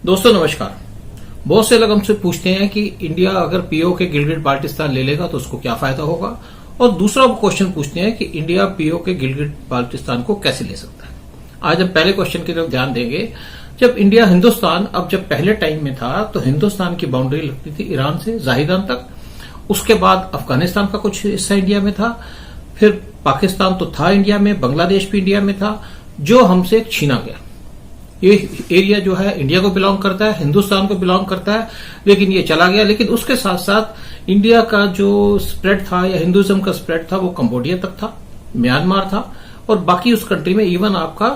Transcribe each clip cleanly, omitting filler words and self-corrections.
दोस्तों नमस्कार। बहुत से लोग हमसे पूछते हैं कि इंडिया अगर पीओ के गिलगिट बाल्टिस्तान ले लेगा तो उसको क्या फायदा होगा, और दूसरा क्वेश्चन पूछते हैं कि इंडिया पीओ के गिलगिट बाल्टिस्तान को कैसे ले सकता है। आज हम पहले क्वेश्चन की तरफ ध्यान देंगे। जब इंडिया हिंदुस्तान जब पहले टाइम में था तो हिंदुस्तान की बाउंड्री लगती थी ईरान से जाहिदान तक, उसके बाद अफगानिस्तान का कुछ हिस्सा इंडिया में था, फिर पाकिस्तान तो था इंडिया में, बांग्लादेश भी इंडिया में था, जो हमसे छीना गया। ये एरिया जो है इंडिया को बिलोंग करता है, हिंदुस्तान को बिलोंग करता है, लेकिन ये चला गया। लेकिन उसके साथ साथ इंडिया का जो स्प्रेड था या हिंदुइज्म का स्प्रेड था वो कंबोडिया तक था, म्यांमार था, और बाकी उस कंट्री में इवन आपका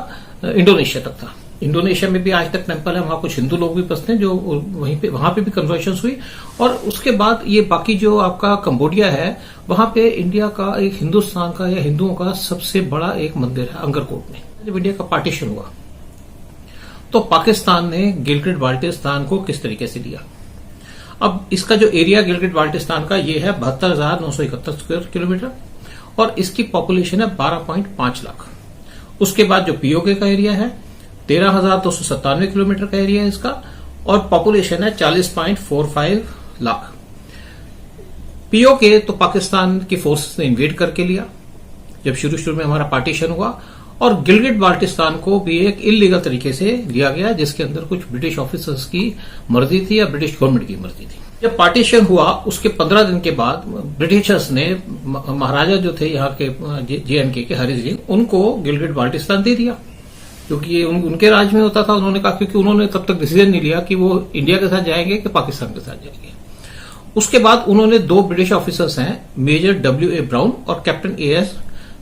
इंडोनेशिया तक था। इंडोनेशिया में भी आज तक टेम्पल है, वहां कुछ हिंदू लोग भी बसते हैं, जो वहां पे भी कन्वर्शन हुई। और उसके बाद ये बाकी जो आपका कंबोडिया है, वहां पे इंडिया का एक हिंदुस्तान का या हिंदुओं का सबसे बड़ा एक मंदिर है अंगरकोट में। जब इंडिया का पार्टीशन हुआ तो पाकिस्तान ने गिलगिट बाल्टिस्तान को किस तरीके से लिया। अब इसका जो एरिया गिलगिट बाल्टिस्तान का ये है 72,971 स्क्वायर किलोमीटर, और इसकी पॉपुलेशन है 12.5 लाख। उसके बाद जो पीओके का एरिया है 13,297 किलोमीटर का एरिया है इसका, और पॉपुलेशन है 40.45 लाख। पीओके तो पाकिस्तान की फोर्सेस ने इन्वेड करके लिया जब शुरू में हमारा पार्टीशन हुआ, और गिलगिट बाल्टिस्तान को भी एक इलीगल तरीके से लिया गया, जिसके अंदर कुछ ब्रिटिश ऑफिसर्स की मर्जी थी या ब्रिटिश गवर्नमेंट की मर्जी थी। जब पार्टीशन हुआ उसके 15 दिन के बाद ब्रिटिशर्स ने महाराजा जो थे यहाँ के JNK के हरि सिंह, उनको गिलगिट बाल्टिस्तान दे दिया, क्योंकि ये उनके राज में होता था। उन्होंने कहा, क्योंकि उन्होंने तब तक डिसीजन नहीं लिया कि वो इंडिया के साथ जाएंगे कि पाकिस्तान के साथ जाएंगे। उसके बाद उन्होंने 2 ब्रिटिश ऑफिसर्स हैं, मेजर WA ब्राउन और कैप्टन AS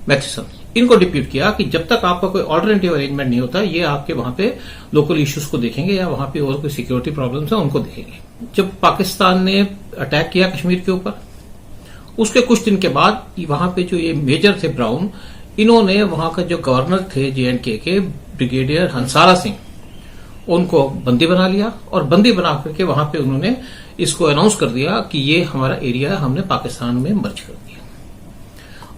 मैथिसन, इनको डिप्यूट किया कि जब तक आपका कोई ऑल्टरनेटिव अरेंजमेंट नहीं होता, ये आपके वहां पे लोकल इश्यूज को देखेंगे या वहां पे और कोई सिक्योरिटी प्रॉब्लम्स है उनको देखेंगे। जब पाकिस्तान ने अटैक किया कश्मीर के ऊपर, उसके कुछ दिन के बाद वहां पे जो ये मेजर थे ब्राउन, इन्होंने वहां का जो गवर्नर थे JNK के ब्रिगेडियर हंसारा सिंह, उनको बंदी बना लिया, और बंदी बना करके वहां पे उन्होंने इसको अनाउंस कर दिया कि ये हमारा एरिया है, हमने पाकिस्तान में मर्ज कर दिया।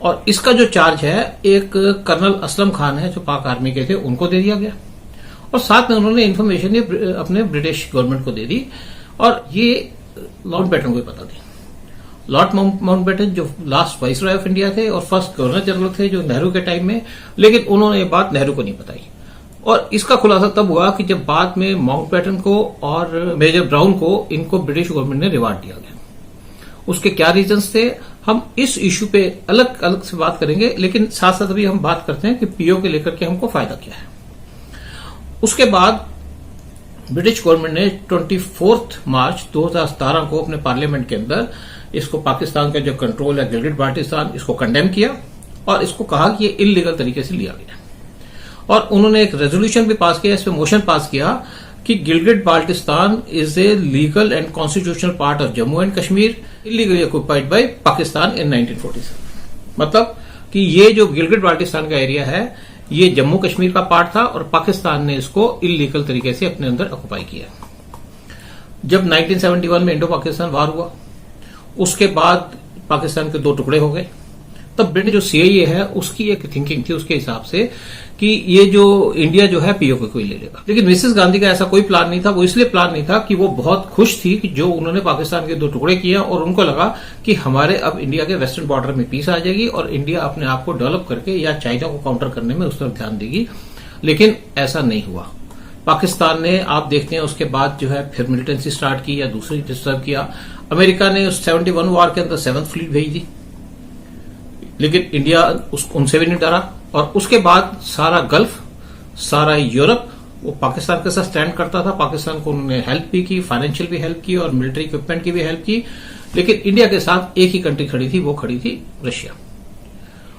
और इसका जो चार्ज है एक कर्नल असलम खान है जो पाक आर्मी के थे, उनको दे दिया गया, और साथ में उन्होंने इन्फॉर्मेशन अपने ब्रिटिश गवर्नमेंट को दे दी, और ये माउंटबेटन को ही पता दी। लॉर्ड माउंटबेटन जो लास्ट वाइसरॉय ऑफ इंडिया थे और फर्स्ट गवर्नर जनरल थे जो नेहरू के टाइम में, लेकिन उन्होंने ये बात नेहरू को नहीं बताई। और इसका खुलासा तब हुआ कि जब बाद में माउंटबेटन को और मेजर ब्राउन को इनको ब्रिटिश गवर्नमेंट ने रिवार्ड दिया गया। उसके क्या रीजंस थे, हम इस इश्यू पे अलग अलग से बात करेंगे, लेकिन साथ साथ अभी हम बात करते हैं कि पीओ के लेकर के हमको फायदा क्या है। उसके बाद ब्रिटिश गवर्नमेंट ने 24 मार्च 2017 को अपने पार्लियामेंट के अंदर इसको पाकिस्तान का जो कंट्रोल है गिलगिट बाल्टिस्तान, इसको कंडेम किया, और इसको कहा कि ये इलीगल तरीके से लिया गया। और उन्होंने एक रेजोल्यूशन भी पास किया, इस पर मोशन पास किया कि Gilgit Baltistan is a legal and constitutional part of Jammu and Kashmir illegally occupied by Pakistan in 1947। मतलब कि ये जो गिलगिट बाल्टिस्तान का एरिया है ये जम्मू कश्मीर का पार्ट था, और पाकिस्तान ने इसको इलीगल तरीके से अपने अंदर ऑक्युपाई किया। जब 1971 में इंडो पाकिस्तान वार हुआ, उसके बाद पाकिस्तान के 2 टुकड़े हो गए, तब ब्रिटिश जो CIA है उसकी एक थिंकिंग थी उसके हिसाब से कि ये जो इंडिया जो है पीओके को ही ले लेगा। लेकिन मिसेस गांधी का ऐसा कोई प्लान नहीं था। वो इसलिए प्लान नहीं था कि वो बहुत खुश थी कि जो उन्होंने पाकिस्तान के 2 टुकड़े किए, और उनको लगा कि हमारे अब इंडिया के वेस्टर्न बॉर्डर में पीस आ जाएगी और इंडिया अपने आप को डेवलप करके या चाइना को काउंटर करने में उस तरफ ध्यान देगी। लेकिन ऐसा नहीं हुआ। पाकिस्तान ने, आप देखते हैं, उसके बाद जो है फिर मिलिटेंसी स्टार्ट की या दूसरी डिस्टर्ब किया। अमेरिका ने 71 वार के अंदर 7th फ्लीट भेज दी, लेकिन इंडिया उनसे भी नहीं डरा। और उसके बाद सारा गल्फ, सारा यूरोप वो पाकिस्तान के साथ स्टैंड करता था। पाकिस्तान को उन्होंने हेल्प भी की, फाइनेंशियल भी हेल्प की और मिलिट्री इक्विपमेंट की भी हेल्प की। लेकिन इंडिया के साथ एक ही कंट्री खड़ी थी, वो खड़ी थी रशिया,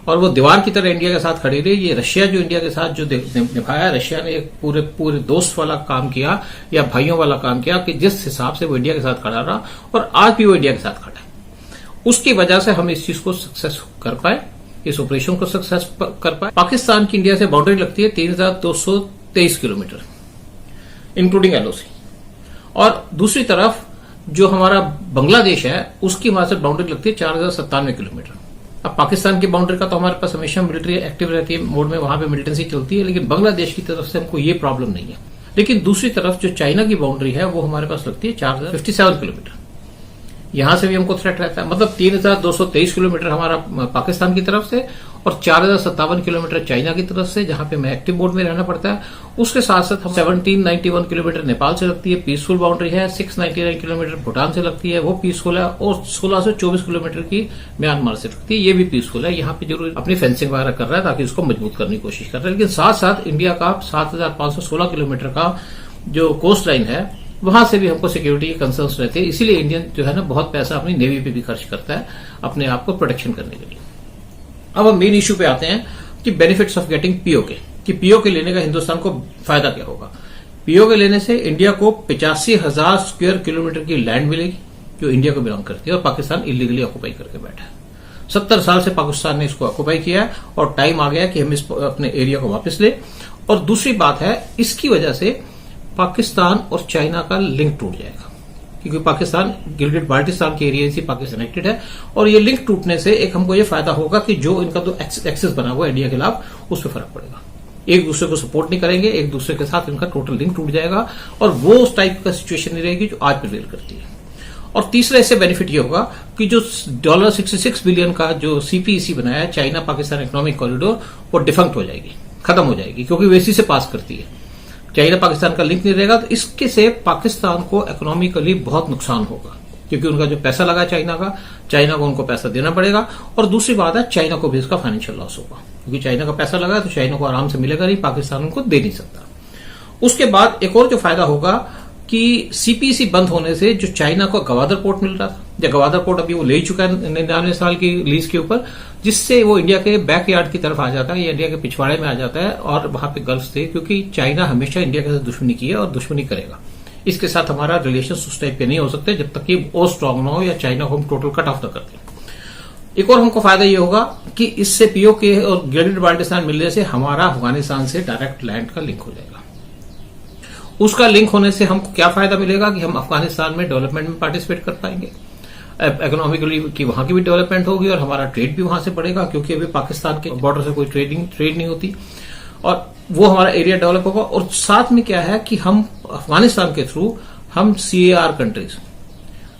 और वो दीवार की तरह इंडिया के साथ खड़ी रही। ये रशिया जो इंडिया के साथ जो निभाया, रशिया ने एक पूरे दोस्त वाला काम किया या भाइयों वाला काम किया कि जिस हिसाब से वो इंडिया के साथ खड़ा रहा, और आज भी वो इंडिया के साथ खड़ा है। उसकी वजह से हम इस चीज को सक्सेस कर पाए, इस ऑपरेशन को सक्सेस कर पाए। पाकिस्तान की इंडिया से बाउंड्री लगती है 3,223 किलोमीटर इंक्लूडिंग LOC, और दूसरी तरफ जो हमारा बांग्लादेश है उसकी वहां से बाउंड्री लगती है 4,097 किलोमीटर। अब पाकिस्तान की बाउंड्री का तो हमारे पास हमेशा मिलिट्री एक्टिव रहती है मोड में, वहां पे मिलिटेंसी चलती है, लेकिन बांग्लादेश की तरफ से हमको ये प्रॉब्लम नहीं है। लेकिन दूसरी तरफ जो चाइना की बाउंड्री है वो हमारे पास लगती है 4057 किलोमीटर। यहां से भी हमको थ्रेट रहता है, मतलब 3223 किलोमीटर हमारा पाकिस्तान की तरफ से और 4057 किलोमीटर चाइना की तरफ से, जहां पे मैं एक्टिव मोड में रहना पड़ता है। उसके साथ साथ 1791 किलोमीटर नेपाल से लगती है, पीसफुल बाउंड्री है। 699 किलोमीटर भूटान से लगती है, वो पीसफुल है। और 1624 किलोमीटर की म्यांमार से लगती है, ये भी पीसफुल है। यहाँ पे जरूर अपनी फेंसिंग वगैरह कर रहा है ताकि उसको मजबूत करने की कोशिश कर रहा है। लेकिन साथ साथ इंडिया का 7516 किलोमीटर का जो कोस्ट लाइन है वहां से भी हमको सिक्योरिटी के कंसर्न्स रहते हैं। इसीलिए इंडियन जो है ना बहुत पैसा अपनी नेवी पे भी खर्च करता है अपने आप को प्रोटेक्शन करने के लिए। अब हम मेन इश्यू पे आते हैं कि बेनिफिट्स ऑफ गेटिंग पीओके, कि पीओके लेने का हिंदुस्तान को फायदा क्या होगा। पीओके लेने से इंडिया को 85,000 स्क्वायर किलोमीटर की लैंड मिलेगी जो इंडिया को बिलोंग करती है और पाकिस्तान इलीगली ऑक्यूपाई करके बैठा है। 70 साल से पाकिस्तान ने इसको ऑक्यूपाई किया है और टाइम आ गया कि हम इस अपने एरिया को वापस ले। और दूसरी बात है, इसकी वजह से पाकिस्तान और चाइना का लिंक टूट जाएगा, क्योंकि पाकिस्तान गिलगिट बाल्टिस्तान के एरिया से पाकिस्तान कनेक्टेड है। और ये लिंक टूटने से एक हमको ये फायदा होगा कि जो इनका तो एक्सेस बना हुआ है इंडिया के खिलाफ, उस पर फर्क पड़ेगा। एक दूसरे को सपोर्ट नहीं करेंगे, एक दूसरे के साथ इनका टोटल लिंक टूट जाएगा और वो उस टाइप का सिचुएशन नहीं रहेगी जो आज प्रिवेल करती है। और तीसरा इससे बेनिफिट ये होगा कि जो $66 बिलियन का जो सीपीईसी बनाया है चाइना पाकिस्तान इकोनॉमिक कॉरिडोर, वो डिफंक्ट हो जाएगी, खत्म हो जाएगी, क्योंकि वो इसी से पास करती है। चाइना पाकिस्तान का लिंक नहीं रहेगा, तो इसके से पाकिस्तान को इकोनॉमिकली बहुत नुकसान होगा, क्योंकि उनका जो पैसा लगा चाइना को उनको पैसा देना पड़ेगा। और दूसरी बात है, चाइना को भी इसका फाइनेंशियल लॉस होगा, क्योंकि चाइना का पैसा लगा तो चाइना को आराम से मिलेगा नहीं, पाकिस्तान उनको दे नहीं सकता। उसके बाद एक और जो फायदा होगा कि सीपीसी बंद होने से जो चाइना को गवादर पोर्ट मिल रहा था, या गवादर पोर्ट अभी वो ले चुका है 99 साल की लीज के ऊपर, जिससे वो इंडिया के बैकयार्ड की तरफ आ जाता है या इंडिया के पिछवाड़े में आ जाता है और वहां पे गल्फ से, क्योंकि चाइना हमेशा इंडिया के साथ दुश्मनी की है और दुश्मनी करेगा। इसके साथ हमारा रिलेशन उस टाइप के नहीं हो सकते जब तक कि वो स्ट्रांग ना हो या चाइना को हम टोटल कट ऑफ न कर दें। एक और हमको फायदा ये होगा कि इससे पीओके और गिलगिट बाल्टिस्तान मिलने से हमारा अफगानिस्तान से डायरेक्ट लैंड का लिंक हो जाएगा। उसका लिंक होने से हमको क्या फायदा मिलेगा कि हम अफगानिस्तान में डेवलपमेंट में पार्टिसिपेट कर पाएंगे, इकोनॉमिकली की वहां की भी डेवलपमेंट होगी और हमारा ट्रेड भी वहां से बढ़ेगा, क्योंकि अभी पाकिस्तान के बॉर्डर से कोई ट्रेड नहीं होती, और वो हमारा एरिया डेवलप होगा। और साथ में क्या है कि हम अफगानिस्तान के थ्रू हम सीएआर कंट्रीज,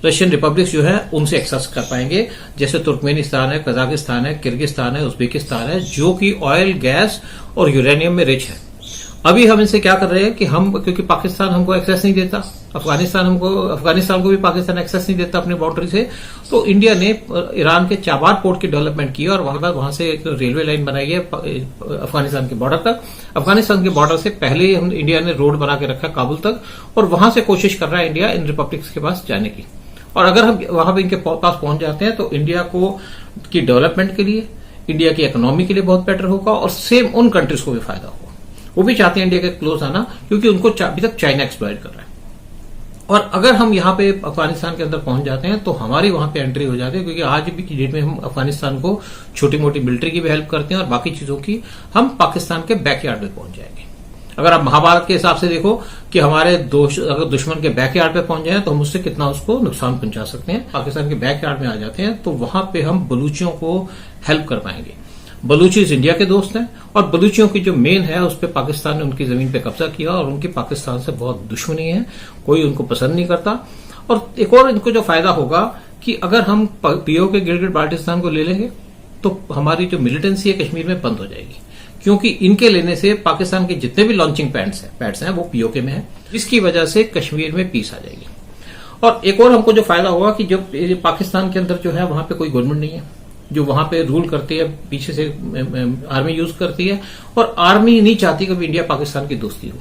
रशियन रिपब्लिक जो है, उनसे एक्सेस कर पाएंगे, जैसे तुर्कमेनिस्तान है, कजाकिस्तान है, किर्गिस्तान है, उज्बेकिस्तान है, जो कि ऑयल, गैस और यूरेनियम में रिच है। अभी हम इनसे क्या कर रहे हैं कि हम, क्योंकि पाकिस्तान हमको एक्सेस नहीं देता, अफगानिस्तान को भी पाकिस्तान एक्सेस नहीं देता अपनी बाउंड्री से, तो इंडिया ने ईरान के चाबार पोर्ट की डेवलपमेंट की और वहां से एक रेलवे लाइन बनाई है अफगानिस्तान के बॉर्डर तक। अफगानिस्तान के बॉर्डर से पहले ही हम इंडिया ने रोड बना के रखा काबुल तक, और वहां से कोशिश कर रहा है इंडिया इन रिपब्लिक्स के पास जाने की। और अगर हम वहां पर इनके पास पहुंच जाते हैं तो इंडिया को की डेवलपमेंट के लिए, इंडिया की इकोनॉमी के लिए बहुत बेटर होगा, और सेम उन कंट्रीज को भी फायदा होगा। वो भी चाहते हैं इंडिया के क्लोज आना, क्योंकि उनको अभी तक चाइना एक्सप्लॉइट कर रहा है। और अगर हम यहाँ पे अफगानिस्तान के अंदर पहुंच जाते हैं तो हमारी वहां पे एंट्री हो जाती है, क्योंकि आज भी की डेट में हम अफगानिस्तान को छोटी मोटी मिलिट्री की भी हेल्प करते हैं और बाकी चीजों की हम पाकिस्तान के बैकयार्ड में पहुंच जाएंगे। अगर आप महाभारत के हिसाब से देखो कि हमारे अगर दुश्मन के बैकयार्ड पे पहुंच जाए तो हम उससे कितना उसको नुकसान पहुंचा सकते हैं। पाकिस्तान के बैकयार्ड में आ जाते हैं तो वहां पे हम बलूचियों को हेल्प कर पाएंगे। बलूचिस इंडिया के दोस्त हैं और बलूचियों की जो मेन है उस पर पाकिस्तान ने उनकी जमीन पे कब्जा किया और उनकी पाकिस्तान से बहुत दुश्मनी है, कोई उनको पसंद नहीं करता। और एक और इनको जो फायदा होगा कि अगर हम पीओके गिलगिट बाल्टिस्तान को ले लेंगे तो हमारी जो मिलिटेंसी है कश्मीर में बंद हो जाएगी, क्योंकि इनके लेने से पाकिस्तान के जितने भी लॉन्चिंग पैड्स हैं वो पीओके में है, जिसकी वजह से कश्मीर में पीस आ जाएगी। और एक और हमको जो फायदा होगा कि जब पाकिस्तान के अंदर जो है वहां पे कोई गवर्नमेंट नहीं है जो वहां पे रूल करती है, पीछे से आर्मी यूज करती है, और आर्मी नहीं चाहती कभी इंडिया पाकिस्तान की दोस्ती हो,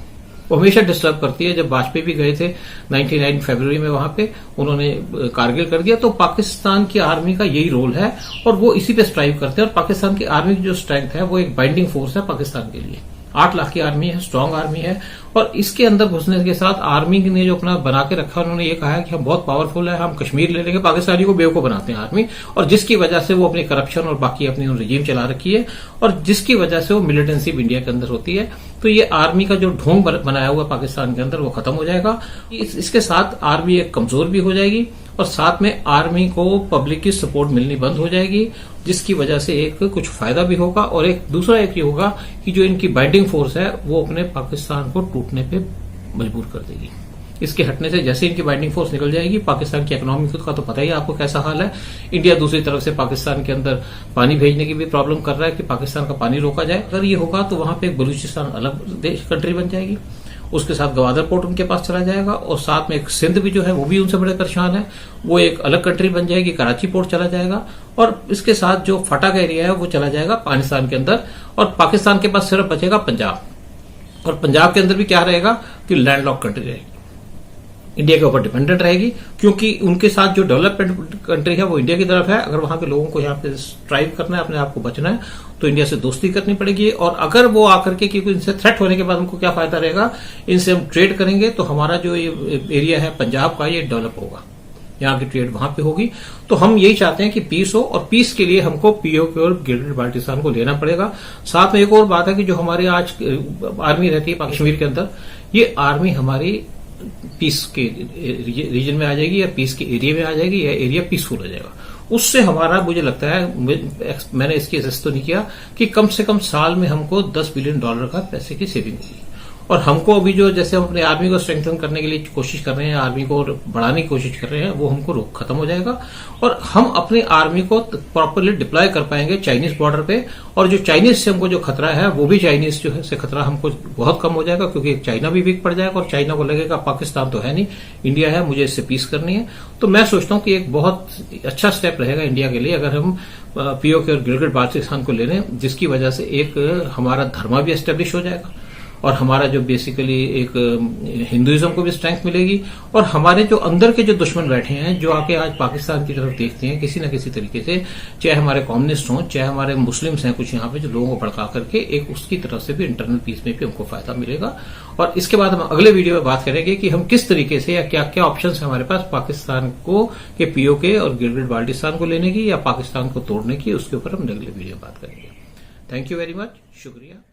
वो हमेशा डिस्टर्ब करती है। जब वाजपेयी भी गए थे 99 फरवरी में वहां पे, उन्होंने कारगिल कर दिया, तो पाकिस्तान की आर्मी का यही रोल है और वो इसी पे स्ट्राइव करते हैं। और पाकिस्तान की आर्मी की जो स्ट्रेंथ है वो एक बाइंडिंग फोर्स है पाकिस्तान के लिए। 8 लाख की आर्मी है, स्ट्रांग आर्मी है, और इसके अंदर घुसने के साथ आर्मी ने जो अपना बना के रखा, उन्होंने ये कहा है कि हम बहुत पावरफुल है, हम कश्मीर ले लेंगे। पाकिस्तानी को बेवकूफ बनाते हैं आर्मी, और जिसकी वजह से वो अपनी करप्शन और बाकी अपनी रिजीम चला रखी है, और जिसकी वजह से वो मिलिटेंसी इंडिया के अंदर होती है। तो ये आर्मी का जो ढोंग बनाया हुआ पाकिस्तान के अंदर वो खत्म हो जाएगा। इसके साथ आर्मी एक कमजोर भी हो जाएगी और साथ में आर्मी को पब्लिक की सपोर्ट मिलनी बंद हो जाएगी, जिसकी वजह से एक कुछ फायदा भी होगा। और एक दूसरा एक ये होगा कि जो इनकी बाइंडिंग फोर्स है वो अपने पाकिस्तान को टूटने पे मजबूर कर देगी। इसके हटने से जैसे इनकी बाइंडिंग फोर्स निकल जाएगी, पाकिस्तान की इकोनॉमी का तो पता ही है आपको कैसा हाल है। इंडिया दूसरी तरफ से पाकिस्तान के अंदर पानी भेजने की भी प्रॉब्लम कर रहा है कि पाकिस्तान का पानी रोका जाए। अगर ये होगा तो वहां पे एक बलूचिस्तान अलग देश कंट्री बन जाएगी, उसके साथ गवादर पोर्ट उनके पास चला जाएगा, और साथ में एक सिंध भी जो है वो भी उनसे बड़े परेशान है, वो एक अलग कंट्री बन जाएगी, कराची पोर्ट चला जाएगा, और इसके साथ जो फटा का एरिया है वो चला जाएगा पाकिस्तान के अंदर, और पाकिस्तान के पास सिर्फ बचेगा पंजाब। और पंजाब के अंदर भी क्या रहेगा कि लैंडलॉक कंट्री रहेगी, इंडिया के ऊपर डिपेंडेंट रहेगी, क्योंकि उनके साथ जो डेवलपमेंट कंट्री है वो इंडिया की तरफ है। अगर वहां के लोगों को यहाँ पे स्ट्राइव करना है, अपने आप को बचना है, तो इंडिया से दोस्ती करनी पड़ेगी। और अगर वो आकर के, क्योंकि इनसे थ्रेट होने के बाद हमको क्या फायदा रहेगा, इनसे हम ट्रेड करेंगे तो हमारा जो ये एरिया है पंजाब का, ये डेवलप होगा, यहाँ की ट्रेड वहां पे होगी। तो हम यही चाहते हैं कि पीस हो, और पीस के लिए हमको पीओके और गिलगिट बाल्टिस्तान को लेना पड़ेगा। साथ में एक और बात है कि जो हमारी आज आर्मी रहती है कश्मीर के अंदर, ये आर्मी हमारी पीस के रीजन में आ जाएगी, या पीस के एरिया में आ जाएगी, या एरिया पीसफुल हो जाएगा। उससे हमारा, मुझे लगता है, मैंने इसकी एसेस तो नहीं किया, कि कम से कम साल में हमको $10 बिलियन का पैसे की सेविंग होगी। और हमको अभी जो, जैसे हम अपने आर्मी को स्ट्रेंथन करने के लिए कोशिश कर रहे हैं, आर्मी को बढ़ाने की कोशिश कर रहे हैं, वो हमको खत्म हो जाएगा, और हम अपनी आर्मी को प्रॉपरली डिप्लॉय कर पाएंगे चाइनीज बॉर्डर पे। और जो चाइनीज से हमको जो खतरा है, वो भी चाइनीज जो है से खतरा हमको बहुत कम हो जाएगा, क्योंकि चाइना भी वीक पड़ जाएगा, और चाइना को लगेगा पाकिस्तान तो है नहीं, इंडिया है, मुझे इससे पीस करनी है। तो मैं सोचता हूं कि एक बहुत अच्छा स्टेप रहेगा इंडिया के लिए अगर हम पीओके और गिलगिट बाल्टिस्तान को ले लें, जिसकी वजह से एक हमारा धर्म भी एस्टेब्लिश हो जाएगा, और हमारा जो बेसिकली एक हिंदुइज्म को भी स्ट्रेंथ मिलेगी, और हमारे जो अंदर के जो दुश्मन बैठे हैं, जो आके आज पाकिस्तान की तरफ देखते हैं किसी न किसी तरीके से, चाहे हमारे कम्युनिस्ट हों, चाहे हमारे मुस्लिम्स हैं कुछ यहाँ पे, जो लोगों को भड़का करके, एक उसकी तरफ से भी इंटरनल पीस में भी हमको फायदा मिलेगा। और इसके बाद हम अगले वीडियो में बात करेंगे कि हम किस तरीके से, या क्या क्या ऑप्शन है हमारे पास पाकिस्तान को के पीओके और गिलगिट बाल्टिस्तान को लेने की, या पाकिस्तान को तोड़ने की, उसके ऊपर हम अगले वीडियो में बात करेंगे। थैंक यू वेरी मच, शुक्रिया।